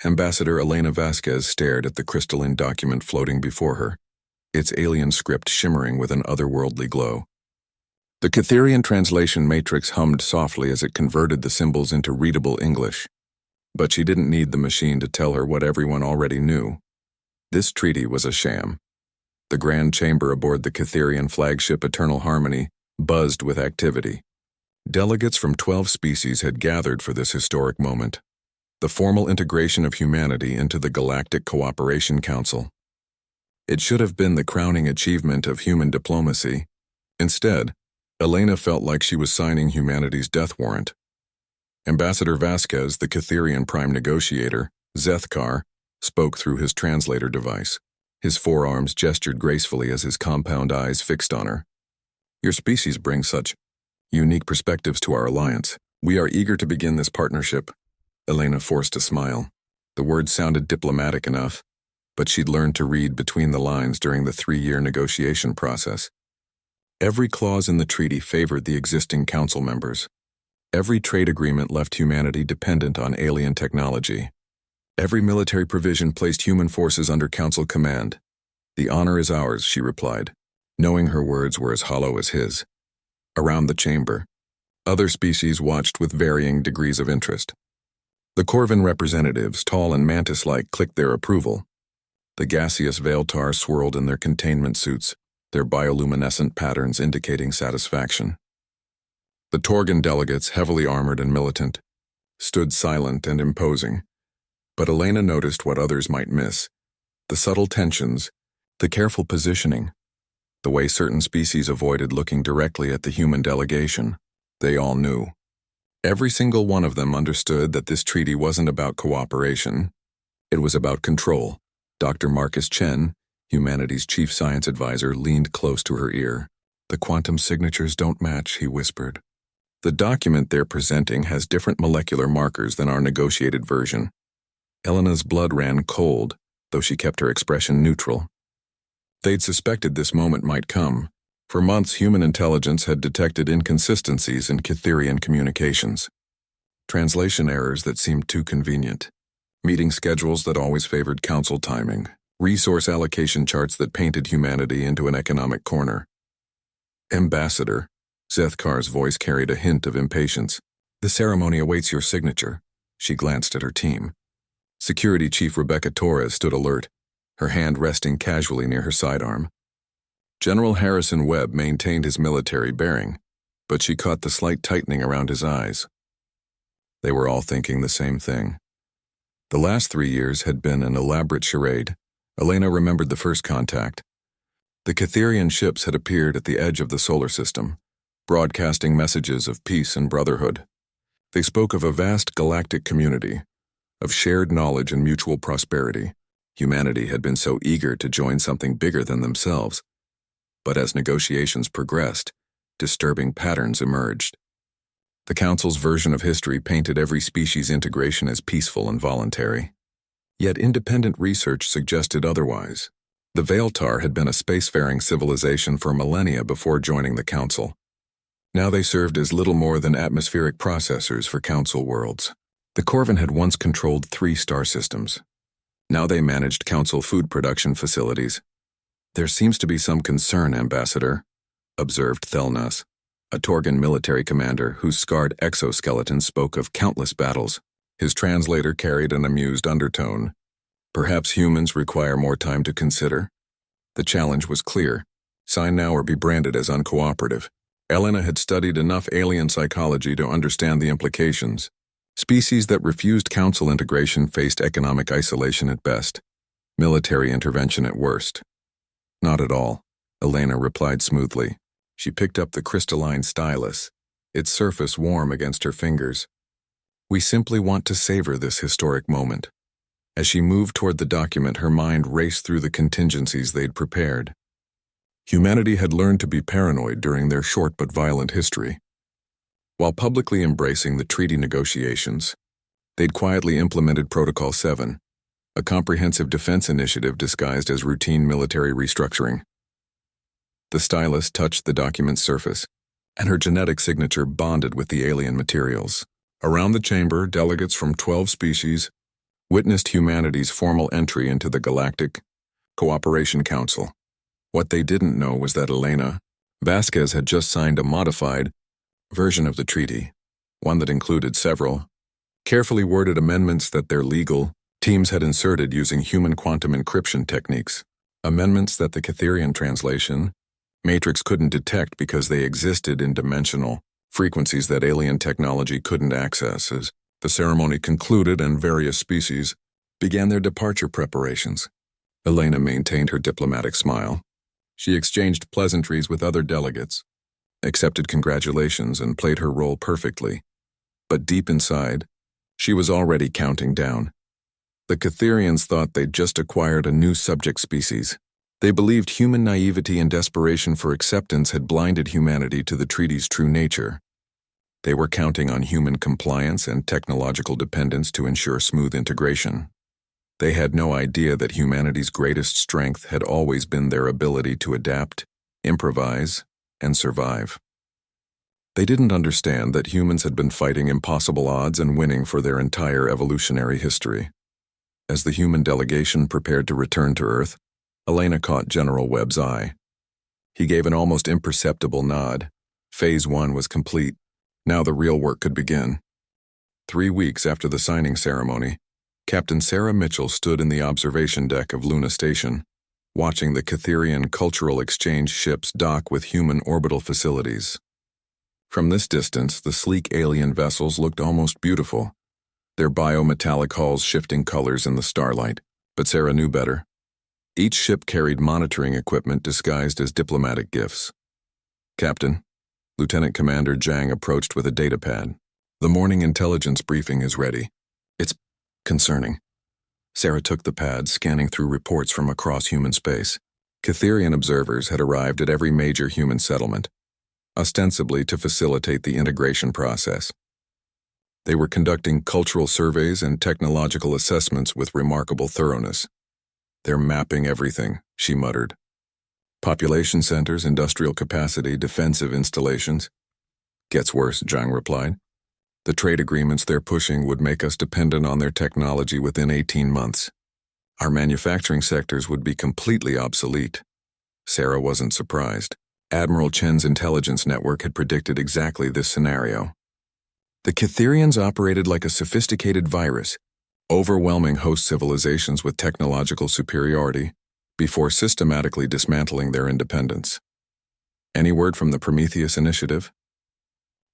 Ambassador Elena Vasquez stared at the crystalline document floating before her, its alien script shimmering with an otherworldly glow. The Catherian translation matrix hummed softly as it converted the symbols into readable English. But she didn't need the machine to tell her what everyone already knew. This treaty was a sham. The grand chamber aboard the Catherian flagship Eternal Harmony buzzed with activity. Delegates from 12 species had gathered for this historic moment, the formal integration of humanity into the Galactic Cooperation Council. It should have been the crowning achievement of human diplomacy. Instead, Elena felt like she was signing humanity's death warrant. Ambassador Vasquez, the Catherian prime negotiator, Zethkar, spoke through his translator device. His forearms gestured gracefully as his compound eyes fixed on her. Your species brings such unique perspectives to our alliance. We are eager to begin this partnership. Elena forced a smile. The words sounded diplomatic enough, but she'd learned to read between the lines during the 3-year negotiation process. Every clause in the treaty favored the existing council members. Every trade agreement left humanity dependent on alien technology. Every military provision placed human forces under council command. The honor is ours, she replied, knowing her words were as hollow as his. Around the chamber, other species watched with varying degrees of interest. The Corvin representatives, tall and mantis-like, clicked their approval. The gaseous Veiltar swirled in their containment suits, their bioluminescent patterns indicating satisfaction. The Torgan delegates, heavily armored and militant, stood silent and imposing. But Elena noticed what others might miss: the subtle tensions, the careful positioning, the way certain species avoided looking directly at the human delegation. They all knew. Every single one of them understood that this treaty wasn't about cooperation. It was about control. Dr. Marcus Chen, humanity's chief science advisor, leaned close to her ear. The quantum signatures don't match, he whispered. The document they're presenting has different molecular markers than our negotiated version. Elena's blood ran cold, though she kept her expression neutral. They'd suspected this moment might come. For months, human intelligence had detected inconsistencies in Catherian communications. Translation errors that seemed too convenient. Meeting schedules that always favored council timing. Resource allocation charts that painted humanity into an economic corner. Ambassador, Zethkar's voice carried a hint of impatience. The ceremony awaits your signature. She glanced at her team. Security Chief Rebecca Torres stood alert, her hand resting casually near her sidearm. General Harrison Webb maintained his military bearing, but she caught the slight tightening around his eyes. They were all thinking the same thing. The last 3 years had been an elaborate charade. Elena remembered the first contact. The Catherian ships had appeared at the edge of the solar system, broadcasting messages of peace and brotherhood. They spoke of a vast galactic community, of shared knowledge and mutual prosperity. Humanity had been so eager to join something bigger than themselves. But as negotiations progressed, disturbing patterns emerged. The Council's version of history painted every species integration as peaceful and voluntary. Yet independent research suggested otherwise. The Veiltar had been a spacefaring civilization for millennia before joining the Council. Now they served as little more than atmospheric processors for Council worlds. The Corvin had once controlled 3 star systems. Now they managed Council food production facilities. There seems to be some concern, Ambassador, observed Thelnas, a Torgan military commander whose scarred exoskeleton spoke of countless battles. His translator carried an amused undertone. Perhaps humans require more time to consider. The challenge was clear. Sign now or be branded as uncooperative. Elena had studied enough alien psychology to understand the implications. Species that refused council integration faced economic isolation at best, military intervention at worst. Not at all, Elena replied smoothly. She picked up the crystalline stylus, its surface warm against her fingers. We simply want to savor this historic moment. As she moved toward the document, her mind raced through the contingencies they'd prepared. Humanity had learned to be paranoid during their short but violent history. While publicly embracing the treaty negotiations, they'd quietly implemented Protocol 7, a comprehensive defense initiative disguised as routine military restructuring. The stylus touched the document's surface, and her genetic signature bonded with the alien materials. Around the chamber, delegates from 12 species, witnessed humanity's formal entry into the Galactic Cooperation Council. What they didn't know was that Elena Vasquez had just signed a modified version of the treaty, one that included several carefully worded amendments that their legal teams had inserted using human quantum encryption techniques, amendments that the Catherian translation matrix couldn't detect because they existed in dimensional frequencies that alien technology couldn't access. As the ceremony concluded and various species began their departure preparations, Elena maintained her diplomatic smile. She exchanged pleasantries with other delegates, accepted congratulations, and played her role perfectly. But deep inside, she was already counting down. The Catherians thought they'd just acquired a new subject species. They believed human naivety and desperation for acceptance had blinded humanity to the treaty's true nature. They were counting on human compliance and technological dependence to ensure smooth integration. They had no idea that humanity's greatest strength had always been their ability to adapt, improvise, and survive. They didn't understand that humans had been fighting impossible odds and winning for their entire evolutionary history. As the human delegation prepared to return to Earth, Elena caught General Webb's eye. He gave an almost imperceptible nod. Phase 1 was complete. Now the real work could begin. 3 weeks after the signing ceremony, Captain Sarah Mitchell stood in the observation deck of Luna Station, watching the Catherian cultural exchange ships dock with human orbital facilities. From this distance, the sleek alien vessels looked almost beautiful, their biometallic hulls shifting colors in the starlight. But Sarah knew better. Each ship carried monitoring equipment disguised as diplomatic gifts. "Captain," Lieutenant Commander Zhang approached with a datapad. "The morning intelligence briefing is ready." "It's concerning." Sarah took the pad, scanning through reports from across human space. Catherian observers had arrived at every major human settlement, ostensibly to facilitate the integration process. They were conducting cultural surveys and technological assessments with remarkable thoroughness. "They're mapping everything," she muttered. "Population centers, industrial capacity, defensive installations." "Gets worse," Zhang replied. "The trade agreements they're pushing would make us dependent on their technology within 18 months. Our manufacturing sectors would be completely obsolete." Sarah wasn't surprised. Admiral Chen's intelligence network had predicted exactly this scenario. The Catherians operated like a sophisticated virus, overwhelming host civilizations with technological superiority before systematically dismantling their independence. "Any word from the Prometheus Initiative?"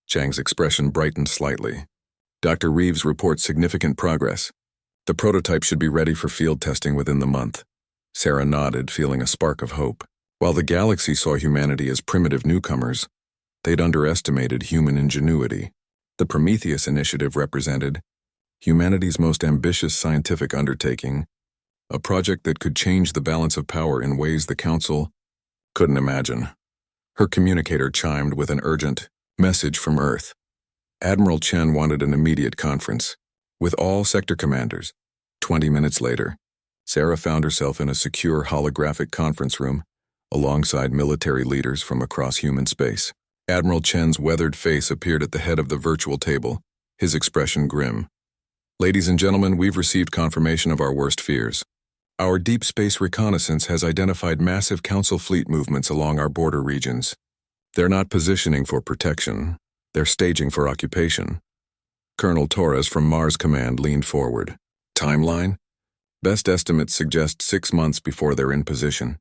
Chang's expression brightened slightly. "Dr. Reeves reports significant progress. The prototype should be ready for field testing within the month." Sarah nodded, feeling a spark of hope. While the galaxy saw humanity as primitive newcomers, they'd underestimated human ingenuity. The Prometheus Initiative represented humanity's most ambitious scientific undertaking, a project that could change the balance of power in ways the Council couldn't imagine. Her communicator chimed with an urgent message from Earth. Admiral Chen wanted an immediate conference with all sector commanders. 20 minutes later, Sarah found herself in a secure holographic conference room alongside military leaders from across human space. Admiral Chen's weathered face appeared at the head of the virtual table, his expression grim. "Ladies and gentlemen, we've received confirmation of our worst fears. Our deep space reconnaissance has identified massive Council fleet movements along our border regions. They're not positioning for protection, they're staging for occupation." Colonel Torres from Mars Command leaned forward. "Timeline? Best estimates suggest 6 months before they're in position.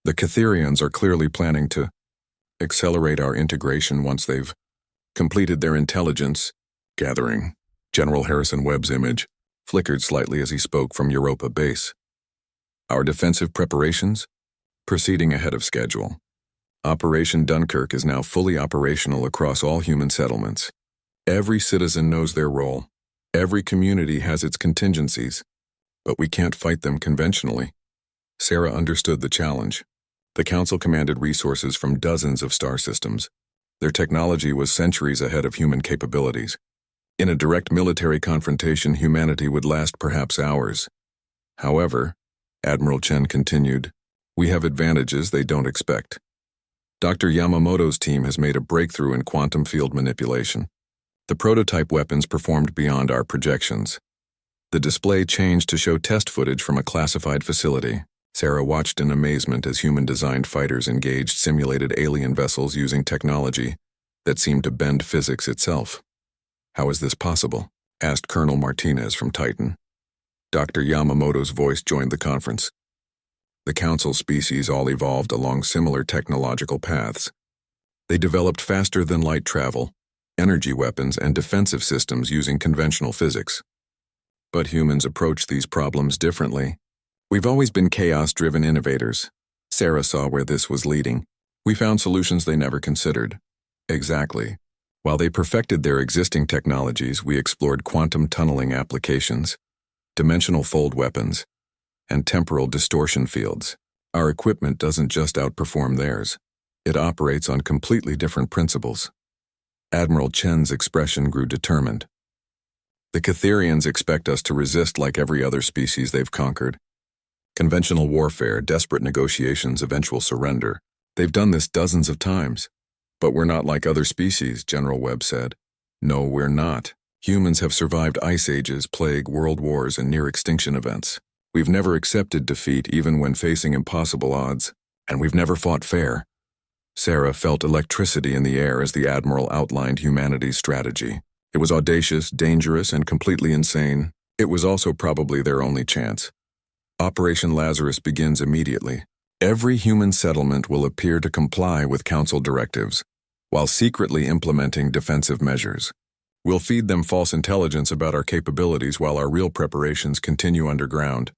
The Catherians are clearly planning to accelerate our integration once they've completed their intelligence gathering." General Harrison Webb's image flickered slightly as he spoke from Europa Base. "Our defensive preparations? Proceeding ahead of schedule. Operation Dunkirk is now fully operational across all human settlements. Every citizen knows their role. Every community has its contingencies. But we can't fight them conventionally." Sarah understood the challenge. The Council commanded resources from dozens of star systems. Their technology was centuries ahead of human capabilities. In a direct military confrontation, humanity would last perhaps hours. However, Admiral Chen continued, "We have advantages they don't expect. Dr. Yamamoto's team has made a breakthrough in quantum field manipulation. The prototype weapons performed beyond our projections. The display changed to show test footage from a classified facility. Sarah watched in amazement as human-designed fighters engaged simulated alien vessels using technology that seemed to bend physics itself. "How is this possible?" asked Colonel Martinez from Titan. Dr. Yamamoto's voice joined the conference. The Council species all evolved along similar technological paths. They developed faster-than-light travel, energy weapons, and defensive systems using conventional physics. But humans approach these problems differently. "We've always been chaos-driven innovators." Sarah saw where this was leading. "We found solutions they never considered." Exactly. While they perfected their existing technologies, we explored quantum tunneling applications, dimensional fold weapons, and temporal distortion fields. Our equipment doesn't just outperform theirs. It operates on completely different principles. Admiral Chen's expression grew determined. "The Catherians expect us to resist like every other species they've conquered. Conventional warfare, desperate negotiations, eventual surrender. They've done this dozens of times. But we're not like other species," General Webb said. "No, we're not. Humans have survived ice ages, plague, world wars, and near-extinction events. We've never accepted defeat even when facing impossible odds, and we've never fought fair." Sarah felt electricity in the air as the Admiral outlined humanity's strategy. It was audacious, dangerous, and completely insane. It was also probably their only chance. Operation Lazarus begins immediately. Every human settlement will appear to comply with Council directives, while secretly implementing defensive measures. We'll feed them false intelligence about our capabilities while our real preparations continue underground.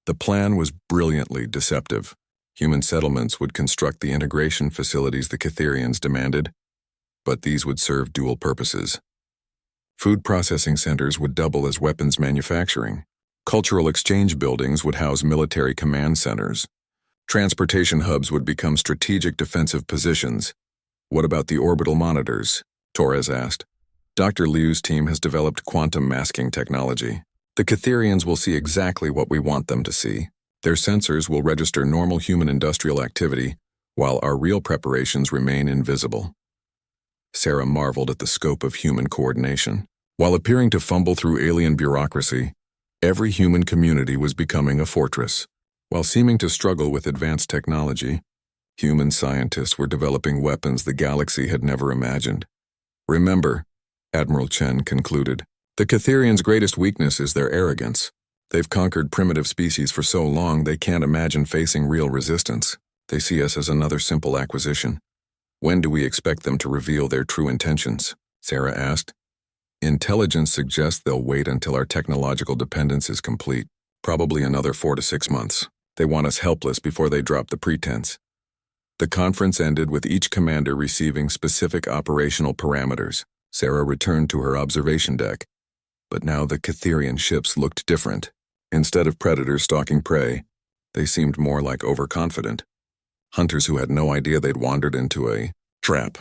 The plan was brilliantly deceptive. Human settlements would construct the integration facilities the Catherians demanded, but these would serve dual purposes. Food processing centers would double as weapons manufacturing. Cultural exchange buildings would house military command centers. Transportation hubs would become strategic defensive positions. "What about the orbital monitors?" Torres asked. "Dr. Liu's team has developed quantum masking technology. The Catherians will see exactly what we want them to see. Their sensors will register normal human industrial activity, while our real preparations remain invisible." Sarah marveled at the scope of human coordination. While appearing to fumble through alien bureaucracy, every human community was becoming a fortress. While seeming to struggle with advanced technology, human scientists were developing weapons the galaxy had never imagined. "Remember," Admiral Chen concluded, "the Catherians' greatest weakness is their arrogance. They've conquered primitive species for so long they can't imagine facing real resistance. They see us as another simple acquisition. When do we expect them to reveal their true intentions?" Sarah asked. "Intelligence suggests they'll wait until our technological dependence is complete, probably another 4 to 6 months. They want us helpless before they drop the pretense." The conference ended with each commander receiving specific operational parameters. Sarah returned to her observation deck. But now the Catherian ships looked different. Instead of predators stalking prey, they seemed more like overconfident hunters who had no idea they'd wandered into a trap.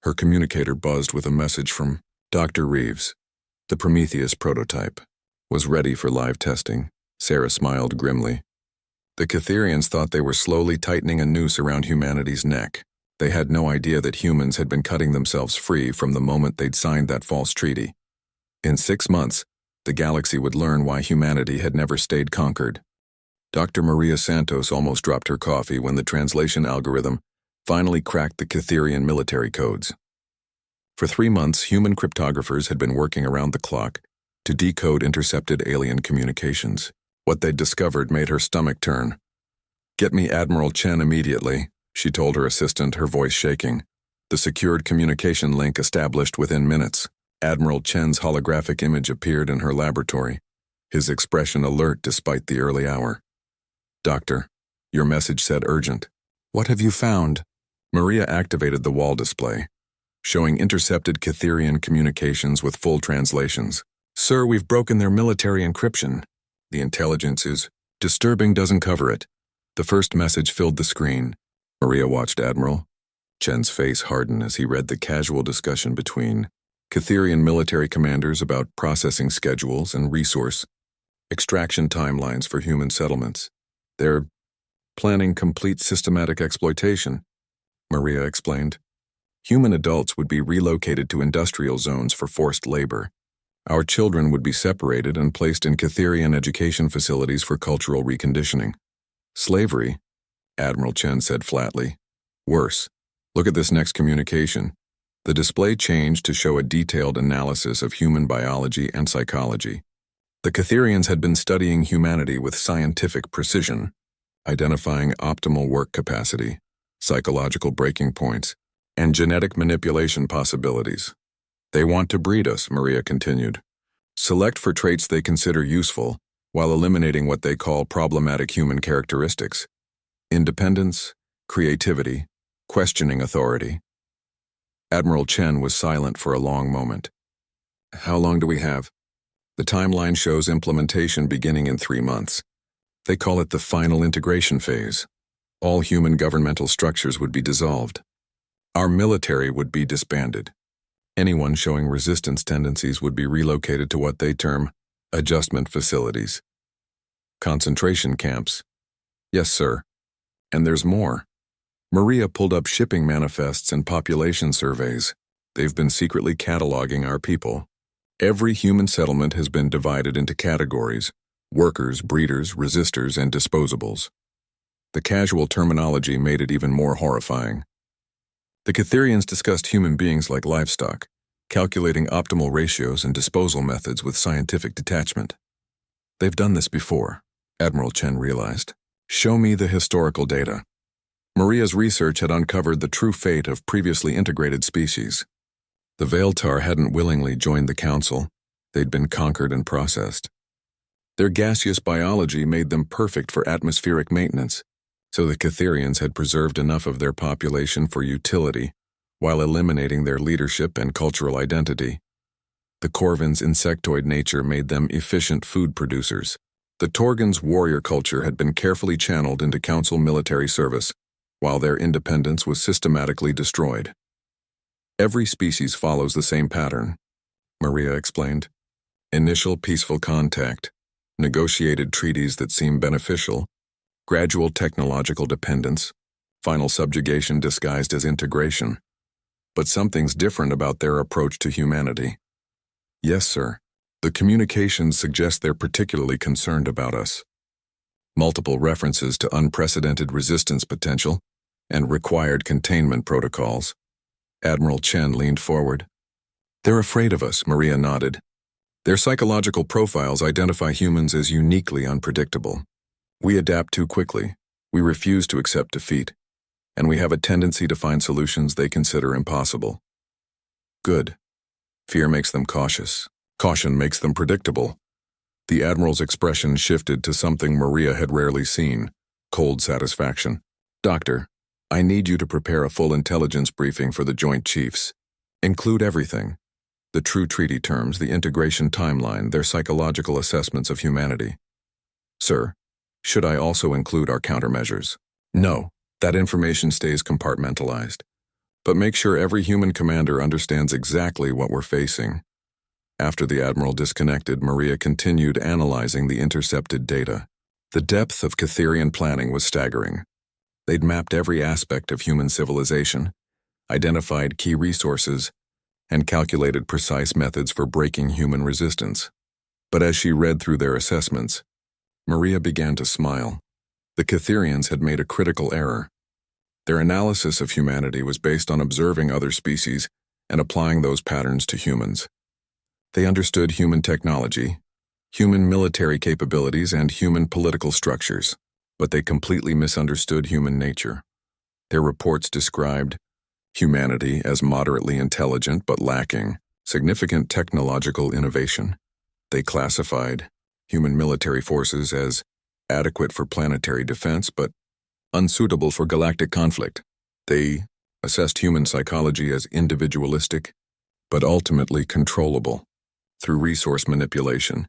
Her communicator buzzed with a message from Dr. Reeves. The Prometheus prototype was ready for live testing. Sarah smiled grimly. The Catherians thought they were slowly tightening a noose around humanity's neck. They had no idea that humans had been cutting themselves free from the moment they'd signed that false treaty. In 6 months, the galaxy would learn why humanity had never stayed conquered. Dr. Maria Santos almost dropped her coffee when the translation algorithm finally cracked the Catherian military codes. For 3 months, human cryptographers had been working around the clock to decode intercepted alien communications. What they'd discovered made her stomach turn. "Get me Admiral Chen immediately," she told her assistant, her voice shaking. The secured communication link established within minutes. Admiral Chen's holographic image appeared in her laboratory, his expression alert despite the early hour. "Doctor, your message said urgent." "What have you found?" Maria activated the wall display, showing intercepted Catherian communications with full translations. "Sir, we've broken their military encryption. The intelligence is disturbing, doesn't cover it." The first message filled the screen. Maria watched Admiral Chen's face harden as he read the casual discussion between Catherian military commanders about processing schedules and resource extraction timelines for human settlements. "They're planning complete systematic exploitation," Maria explained. Human adults would be relocated to industrial zones for forced labor. Our children would be separated and placed in Catherian education facilities for cultural reconditioning. Slavery, Admiral Chen said flatly. Worse. Look at this next communication. The display changed to show a detailed analysis of human biology and psychology. The Catherians had been studying humanity with scientific precision, identifying optimal work capacity, psychological breaking points, and genetic manipulation possibilities. They want to breed us, Maria continued. Select for traits they consider useful, while eliminating what they call problematic human characteristics. Independence, creativity, questioning authority. Admiral Chen was silent for a long moment. How long do we have? The timeline shows implementation beginning in 3 months. They call it the final integration phase. All human governmental structures would be dissolved. Our military would be disbanded. Anyone showing resistance tendencies would be relocated to what they term adjustment facilities. Concentration camps. Yes, sir. And there's more. Maria pulled up shipping manifests and population surveys. They've been secretly cataloging our people. Every human settlement has been divided into categories: workers, breeders, resistors, and disposables. The casual terminology made it even more horrifying. The Catherians discussed human beings like livestock, calculating optimal ratios and disposal methods with scientific detachment. They've done this before, Admiral Chen realized. Show me the historical data. Maria's research had uncovered the true fate of previously integrated species. The Veiltar hadn't willingly joined the Council. They'd been conquered and processed. Their gaseous biology made them perfect for atmospheric maintenance, so the Catherians had preserved enough of their population for utility, while eliminating their leadership and cultural identity. The Corvin's insectoid nature made them efficient food producers. The Torgan's warrior culture had been carefully channeled into Council military service, while their independence was systematically destroyed. Every species follows the same pattern, Maria explained. Initial peaceful contact, negotiated treaties that seem beneficial, gradual technological dependence, final subjugation disguised as integration. But something's different about their approach to humanity. Yes, sir. The communications suggest they're particularly concerned about us. Multiple references to unprecedented resistance potential and required containment protocols. Admiral Chen leaned forward. They're afraid of us, Maria nodded. Their psychological profiles identify humans as uniquely unpredictable. We adapt too quickly, we refuse to accept defeat, and we have a tendency to find solutions they consider impossible. Good. Fear makes them cautious. Caution makes them predictable. The Admiral's expression shifted to something Maria had rarely seen: cold satisfaction. Doctor, I need you to prepare a full intelligence briefing for the Joint Chiefs. Include everything: the true treaty terms, the integration timeline, their psychological assessments of humanity. Sir, should I also include our countermeasures? No, that information stays compartmentalized. But make sure every human commander understands exactly what we're facing. After the Admiral disconnected, Maria continued analyzing the intercepted data. The depth of Catherian planning was staggering. They'd mapped every aspect of human civilization, identified key resources, and calculated precise methods for breaking human resistance. But as she read through their assessments, Maria began to smile. The Catherians had made a critical error. Their analysis of humanity was based on observing other species and applying those patterns to humans. They understood human technology, human military capabilities, and human political structures, but they completely misunderstood human nature. Their reports described humanity as moderately intelligent but lacking significant technological innovation. They classified human military forces as adequate for planetary defense but unsuitable for galactic conflict. They assessed human psychology as individualistic but ultimately controllable through resource manipulation.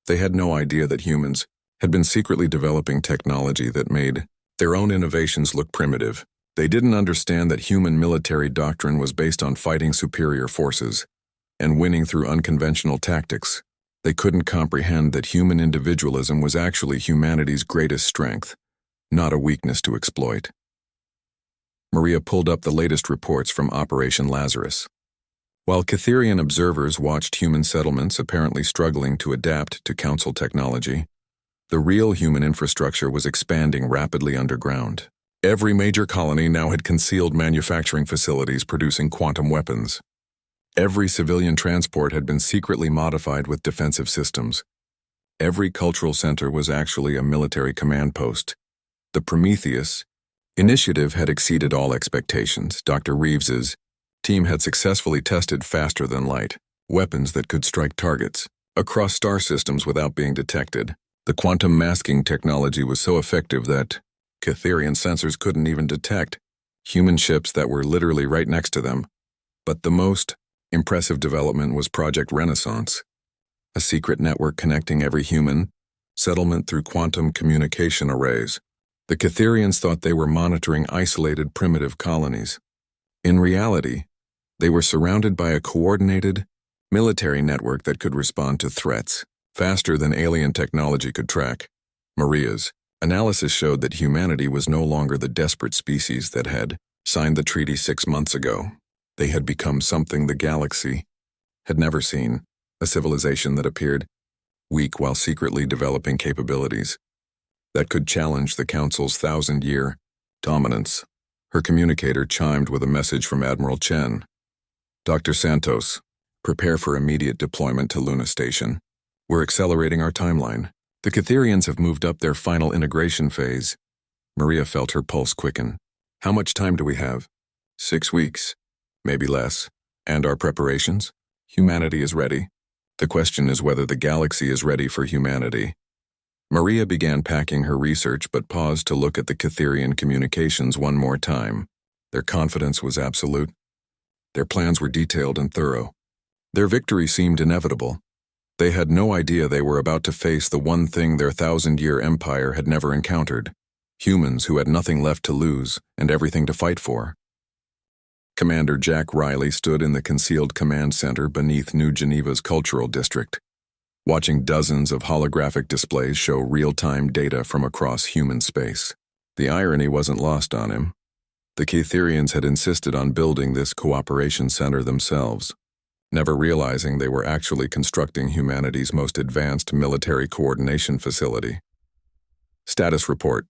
They had no idea that humans had been secretly developing technology that made their own innovations look primitive. They didn't understand that human military doctrine was based on fighting superior forces and winning through unconventional tactics. They couldn't comprehend that human individualism was actually humanity's greatest strength, not a weakness to exploit. Maria pulled up the latest reports from Operation Lazarus. While Catherian observers watched human settlements apparently struggling to adapt to Council technology, the real human infrastructure was expanding rapidly underground. Every major colony now had concealed manufacturing facilities producing quantum weapons. Every civilian transport had been secretly modified with defensive systems. Every cultural center was actually a military command post. The Prometheus initiative had exceeded all expectations. Dr. Reeves's team had successfully tested faster than light weapons that could strike targets across star systems without being detected. The quantum masking technology was so effective that Catherian sensors couldn't even detect human ships that were literally right next to them. But the most impressive development was Project Renaissance, a secret network connecting every human settlement through quantum communication arrays. The Catherians thought they were monitoring isolated primitive colonies. In reality, they were surrounded by a coordinated military network that could respond to threats faster than alien technology could track. Maria's analysis showed that humanity was no longer the desperate species that had signed the treaty 6 months ago. They had become something the galaxy had never seen, a civilization that appeared weak while secretly developing capabilities that could challenge the Council's 1,000-year dominance. Her communicator chimed with a message from Admiral Chen. Dr. Santos, prepare for immediate deployment to Luna Station. We're accelerating our timeline. The Catherians have moved up their final integration phase. Maria felt her pulse quicken. How much time do we have? 6 weeks. Maybe less. And our preparations? Humanity is ready. The question is whether the galaxy is ready for humanity. Maria began packing her research but paused to look at the Catherian communications one more time. Their confidence was absolute. Their plans were detailed and thorough. Their victory seemed inevitable. They had no idea they were about to face the one thing their 1,000-year empire had never encountered: humans who had nothing left to lose and everything to fight for. Commander Jack Riley stood in the concealed command center beneath New Geneva's cultural district, watching dozens of holographic displays show real-time data from across human space. The irony wasn't lost on him. The Catherians had insisted on building this cooperation center themselves, never realizing they were actually constructing humanity's most advanced military coordination facility. Status report,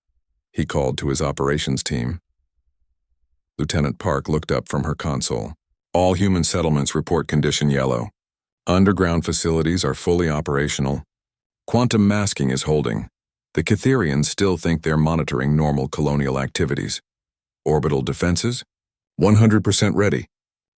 he called to his operations team. Lieutenant Park looked up from her console. All human settlements report condition yellow. Underground facilities are fully operational. Quantum masking is holding. The Catherians still think they're monitoring normal colonial activities. Orbital defenses? 100% ready.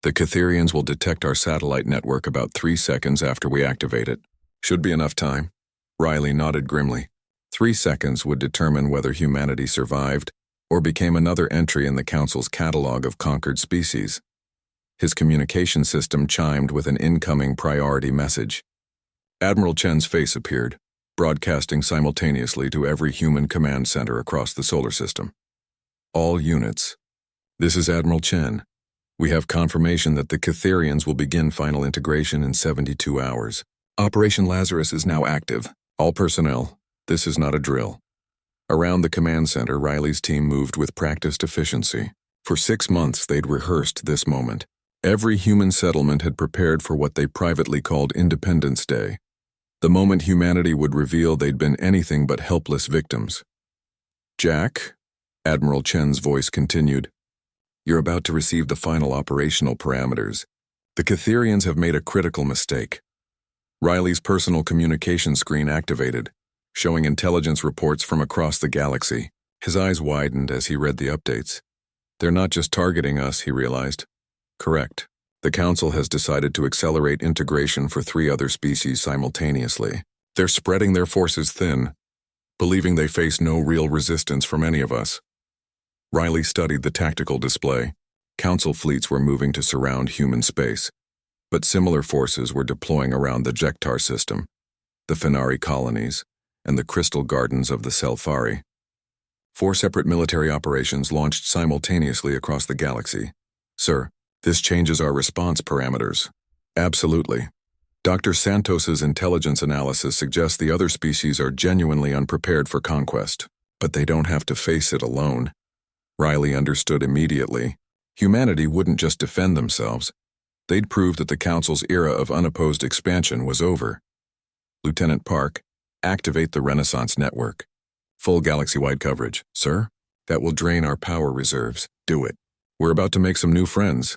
The Catherians will detect our satellite network about 3 seconds after we activate it. Should be enough time. Riley nodded grimly. 3 seconds would determine whether humanity survived or became another entry in the Council's catalog of conquered species. His communication system chimed with an incoming priority message. Admiral Chen's face appeared, broadcasting simultaneously to every human command center across the solar system. All units. This is Admiral Chen. We have confirmation that the Catherians will begin final integration in 72 hours. Operation Lazarus is now active. All personnel, this is not a drill. Around the command center, Riley's team moved with practiced efficiency. For 6 months, they'd rehearsed this moment. Every human settlement had prepared for what they privately called Independence Day, the moment humanity would reveal they'd been anything but helpless victims. Jack, Admiral Chen's voice continued, you're about to receive the final operational parameters. The Catherians have made a critical mistake. Riley's personal communication screen activated, showing intelligence reports from across the galaxy. His eyes widened as he read the updates. They're not just targeting us, he realized. Correct. The Council has decided to accelerate integration for 3 other species simultaneously. They're spreading their forces thin, believing they face no real resistance from any of us. Riley studied the tactical display. Council fleets were moving to surround human space, but similar forces were deploying around the Jektar system, the Fenari colonies, and the crystal gardens of the Selfari. 4 separate military operations launched simultaneously across the galaxy. Sir, this changes our response parameters. Absolutely. Dr. Santos's intelligence analysis suggests the other species are genuinely unprepared for conquest, but they don't have to face it alone. Riley understood immediately. Humanity wouldn't just defend themselves. They'd proved that the Council's era of unopposed expansion was over. Lieutenant Park, activate the Renaissance Network. Full galaxy-wide coverage. Sir? That will drain our power reserves. Do it. We're about to make some new friends.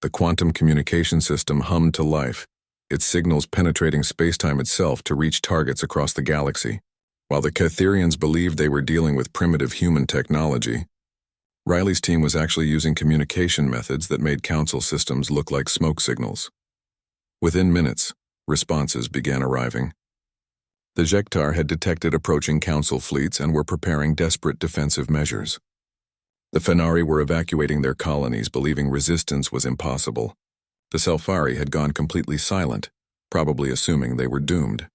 The quantum communication system hummed to life, its signals penetrating spacetime itself to reach targets across the galaxy. While the Catherians believed they were dealing with primitive human technology, Riley's team was actually using communication methods that made Council systems look like smoke signals. Within minutes, responses began arriving. The Jektar had detected approaching Council fleets and were preparing desperate defensive measures. The Fenari were evacuating their colonies, believing resistance was impossible. The Selfari had gone completely silent, probably assuming they were doomed.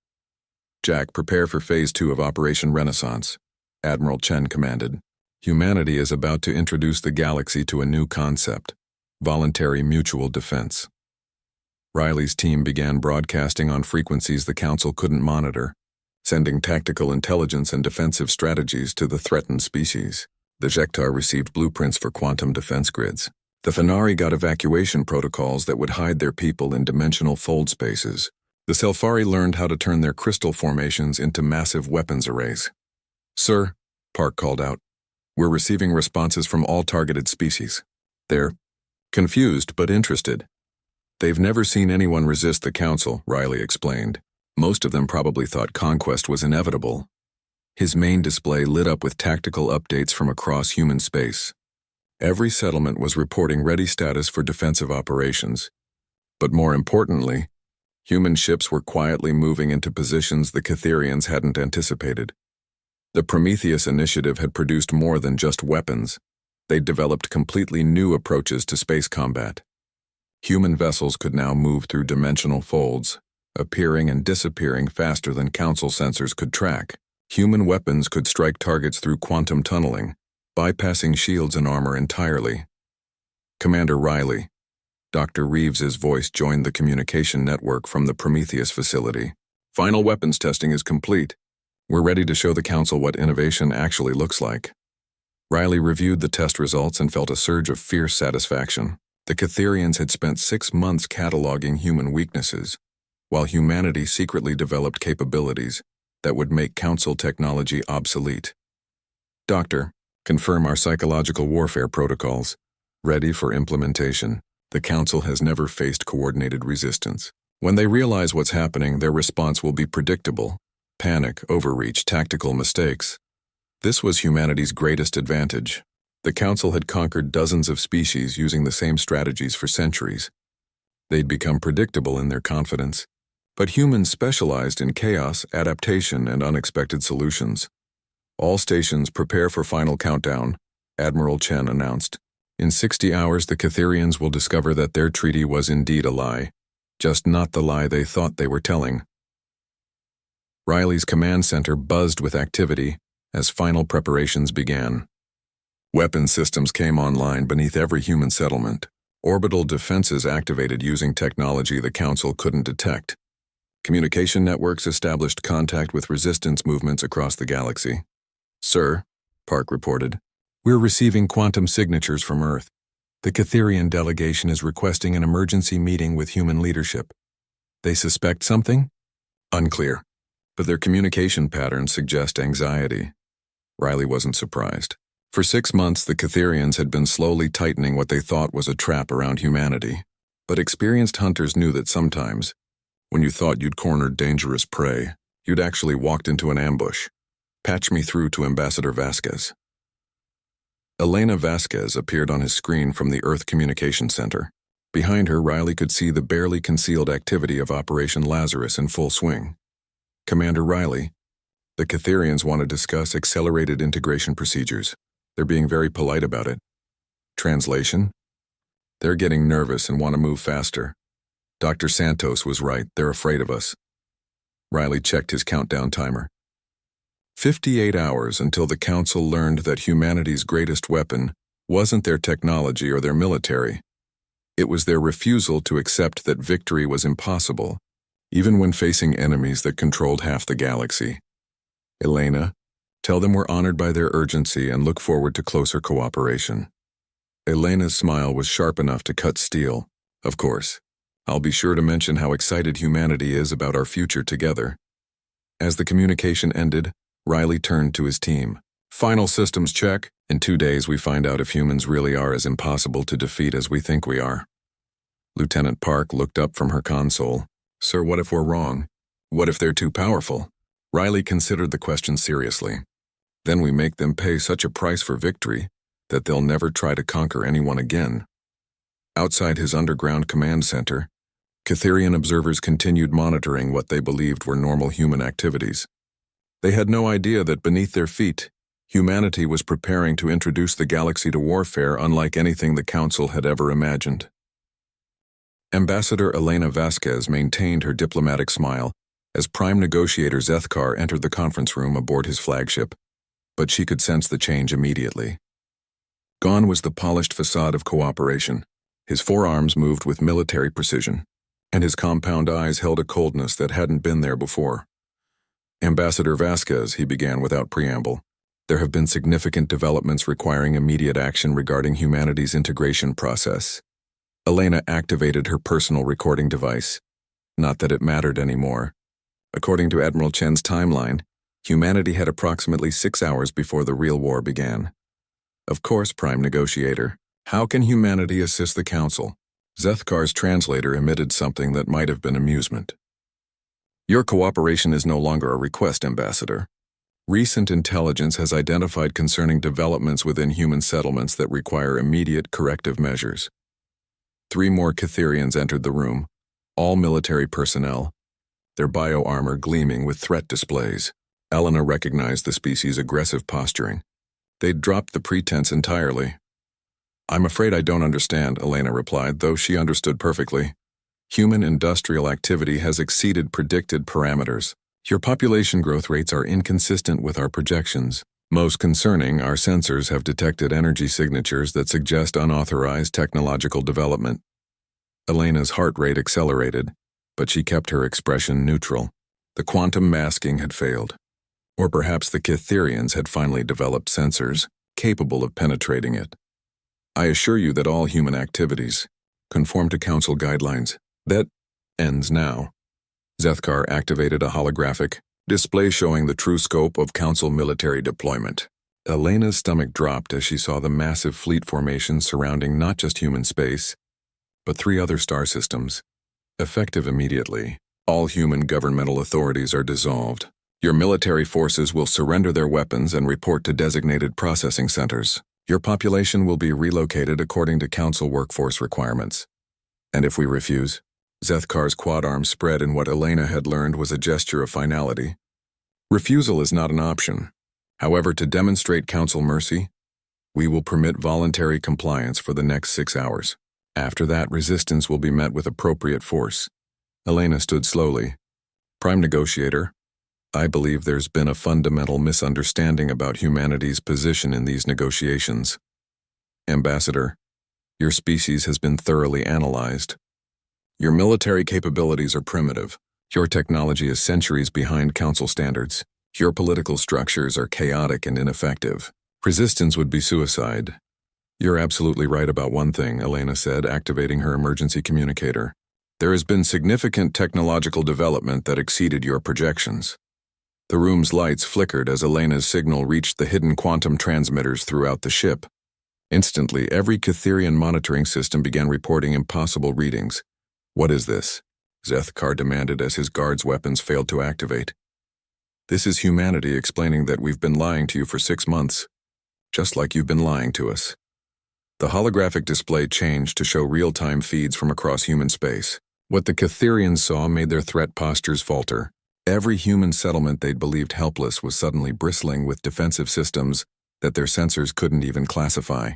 Jack, prepare for Phase 2 of Operation Renaissance, Admiral Chen commanded. Humanity is about to introduce the galaxy to a new concept, voluntary mutual defense. Riley's team began broadcasting on frequencies the Council couldn't monitor, sending tactical intelligence and defensive strategies to the threatened species. The Jektar received blueprints for quantum defense grids. The Fenari got evacuation protocols that would hide their people in dimensional fold spaces. The Selfari learned how to turn their crystal formations into massive weapons arrays. Sir, Park called out, we're receiving responses from all targeted species. They're confused but interested. They've never seen anyone resist the Council, Riley explained. Most of them probably thought conquest was inevitable. His main display lit up with tactical updates from across human space. Every settlement was reporting ready status for defensive operations. But more importantly, human ships were quietly moving into positions the Catherians hadn't anticipated. The Prometheus initiative had produced more than just weapons. They'd developed completely new approaches to space combat. Human vessels could now move through dimensional folds, appearing and disappearing faster than Council sensors could track. Human weapons could strike targets through quantum tunneling, bypassing shields and armor entirely. Commander Riley, Dr. Reeves's voice joined the communication network from the Prometheus facility. Final weapons testing is complete. We're ready to show the Council what innovation actually looks like. Riley reviewed the test results and felt a surge of fierce satisfaction. The Catherians had spent 6 months cataloging human weaknesses, while humanity secretly developed capabilities that would make Council technology obsolete. Doctor, confirm our psychological warfare protocols. Ready for implementation. The Council has never faced coordinated resistance. When they realize what's happening, their response will be predictable. Panic, overreach, tactical mistakes. This was humanity's greatest advantage. The Council had conquered dozens of species using the same strategies for centuries. They'd become predictable in their confidence. But humans specialized in chaos, adaptation, and unexpected solutions. All stations prepare for final countdown, Admiral Chen announced. In 60 hours, the Catherians will discover that their treaty was indeed a lie, just not the lie they thought they were telling. Riley's command center buzzed with activity as final preparations began. Weapon systems came online beneath every human settlement. Orbital defenses activated using technology the Council couldn't detect. Communication networks established contact with resistance movements across the galaxy. Sir, Park reported, we're receiving quantum signatures from Earth. The Catherian delegation is requesting an emergency meeting with human leadership. They suspect something? Unclear, but their communication patterns suggest anxiety. Riley wasn't surprised. For 6 months, the Catherians had been slowly tightening what they thought was a trap around humanity. But experienced hunters knew that sometimes, when you thought you'd cornered dangerous prey, you'd actually walked into an ambush. Patch me through to Ambassador Vasquez. Elena Vasquez appeared on his screen from the Earth Communication Center. Behind her, Riley could see the barely concealed activity of Operation Lazarus in full swing. Commander Riley, the Catherians want to discuss accelerated integration procedures. They're being very polite about it. Translation? They're getting nervous and want to move faster. Dr. Santos was right, they're afraid of us. Riley checked his countdown timer. 58 hours until the Council learned that humanity's greatest weapon wasn't their technology or their military. It was their refusal to accept that victory was impossible, even when facing enemies that controlled half the galaxy. Elena, tell them we're honored by their urgency and look forward to closer cooperation. Elena's smile was sharp enough to cut steel. Of course. I'll be sure to mention how excited humanity is about our future together. As the communication ended, Riley turned to his team. Final systems check. In 2 days we find out if humans really are as impossible to defeat as we think we are. Lieutenant Park looked up from her console. Sir, what if we're wrong? What if they're too powerful? Riley considered the question seriously. Then we make them pay such a price for victory that they'll never try to conquer anyone again. Outside his underground command center, Catherian observers continued monitoring what they believed were normal human activities. They had no idea that beneath their feet, humanity was preparing to introduce the galaxy to warfare unlike anything the Council had ever imagined. Ambassador Elena Vasquez maintained her diplomatic smile as Prime Negotiator Zethkar entered the conference room aboard his flagship, but she could sense the change immediately. Gone was the polished facade of cooperation. His forearms moved with military precision, and his compound eyes held a coldness that hadn't been there before. Ambassador Vasquez, he began without preamble, there have been significant developments requiring immediate action regarding humanity's integration process. Elena activated her personal recording device. Not that it mattered anymore. According to Admiral Chen's timeline, humanity had approximately 6 hours before the real war began. Of course, Prime Negotiator, how can humanity assist the Council? Zethkar's translator emitted something that might have been amusement. Your cooperation is no longer a request, Ambassador. Recent intelligence has identified concerning developments within human settlements that require immediate corrective measures. 3 more Catherians entered the room, all military personnel, their bio-armor gleaming with threat displays. Elena recognized the species' aggressive posturing. They'd dropped the pretense entirely. I'm afraid I don't understand, Elena replied, though she understood perfectly. Human industrial activity has exceeded predicted parameters. Your population growth rates are inconsistent with our projections. Most concerning, our sensors have detected energy signatures that suggest unauthorized technological development. Elena's heart rate accelerated, but she kept her expression neutral. The quantum masking had failed. Or perhaps the Catherians had finally developed sensors capable of penetrating it. I assure you that all human activities conform to Council guidelines. That ends now. Zethkar activated a holographic display showing the true scope of Council military deployment. Elena's stomach dropped as she saw the massive fleet formation surrounding not just human space, but 3 other star systems. Effective immediately, all human governmental authorities are dissolved. Your military forces will surrender their weapons and report to designated processing centers. Your population will be relocated according to Council workforce requirements. And if we refuse? Zethkar's quad arms spread in what Elena had learned was a gesture of finality. Refusal is not an option. However, to demonstrate Council mercy, we will permit voluntary compliance for the next 6 hours. After that, resistance will be met with appropriate force. Elena stood slowly. Prime Negotiator, I believe there's been a fundamental misunderstanding about humanity's position in these negotiations. Ambassador, your species has been thoroughly analyzed. Your military capabilities are primitive. Your technology is centuries behind Council standards. Your political structures are chaotic and ineffective. Resistance would be suicide. You're absolutely right about one thing, Elena said, activating her emergency communicator. There has been significant technological development that exceeded your projections. The room's lights flickered as Elena's signal reached the hidden quantum transmitters throughout the ship. Instantly, every Catherian monitoring system began reporting impossible readings. What is this? Zethkar demanded as his guards' weapons failed to activate. This is humanity explaining that we've been lying to you for 6 months, just like you've been lying to us. The holographic display changed to show real-time feeds from across human space. What the Catherians saw made their threat postures falter. Every human settlement they'd believed helpless was suddenly bristling with defensive systems that their sensors couldn't even classify.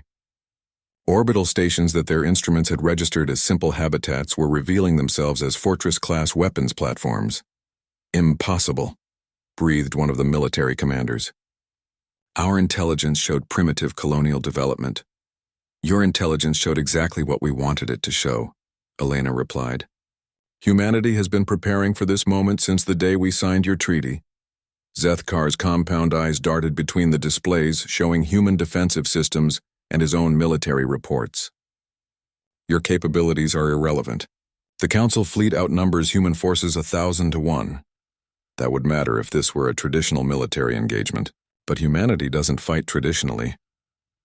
Orbital stations that their instruments had registered as simple habitats were revealing themselves as Fortress-class weapons platforms. Impossible, breathed one of the military commanders. Our intelligence showed primitive colonial development. Your intelligence showed exactly what we wanted it to show, Elena replied. Humanity has been preparing for this moment since the day we signed your treaty. Zethkar's compound eyes darted between the displays showing human defensive systems and his own military reports. Your capabilities are irrelevant. The Council fleet outnumbers human forces 1,000 to 1. That would matter if this were a traditional military engagement, but humanity doesn't fight traditionally.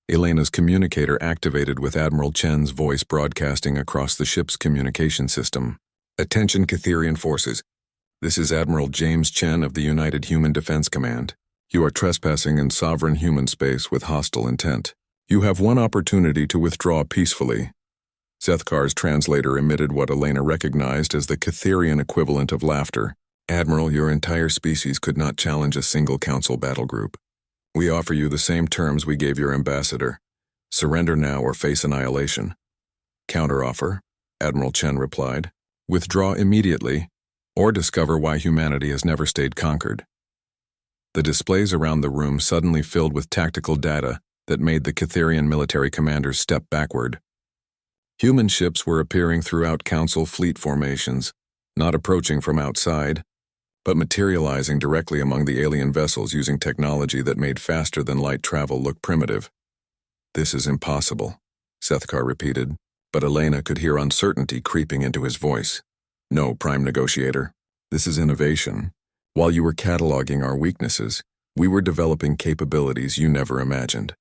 Elena's communicator activated with Admiral Chen's voice broadcasting across the ship's communication system. Attention Catherian forces. This is Admiral James Chen of the United Human Defense Command. You are trespassing in sovereign human space with hostile intent. You have one opportunity to withdraw peacefully. Zethkar's translator emitted what Elena recognized as the Catherian equivalent of laughter. Admiral, your entire species could not challenge a single Council battle group. We offer you the same terms we gave your ambassador. Surrender now or face annihilation. Counteroffer, Admiral Chen replied. Withdraw immediately, or discover why humanity has never stayed conquered. The displays around the room suddenly filled with tactical data that made the Catherian military commanders step backward. Human ships were appearing throughout Council fleet formations, not approaching from outside, but materializing directly among the alien vessels using technology that made faster-than-light travel look primitive. This is impossible, Zethkar repeated, but Elena could hear uncertainty creeping into his voice. No, Prime Negotiator. This is innovation. While you were cataloging our weaknesses, we were developing capabilities you never imagined.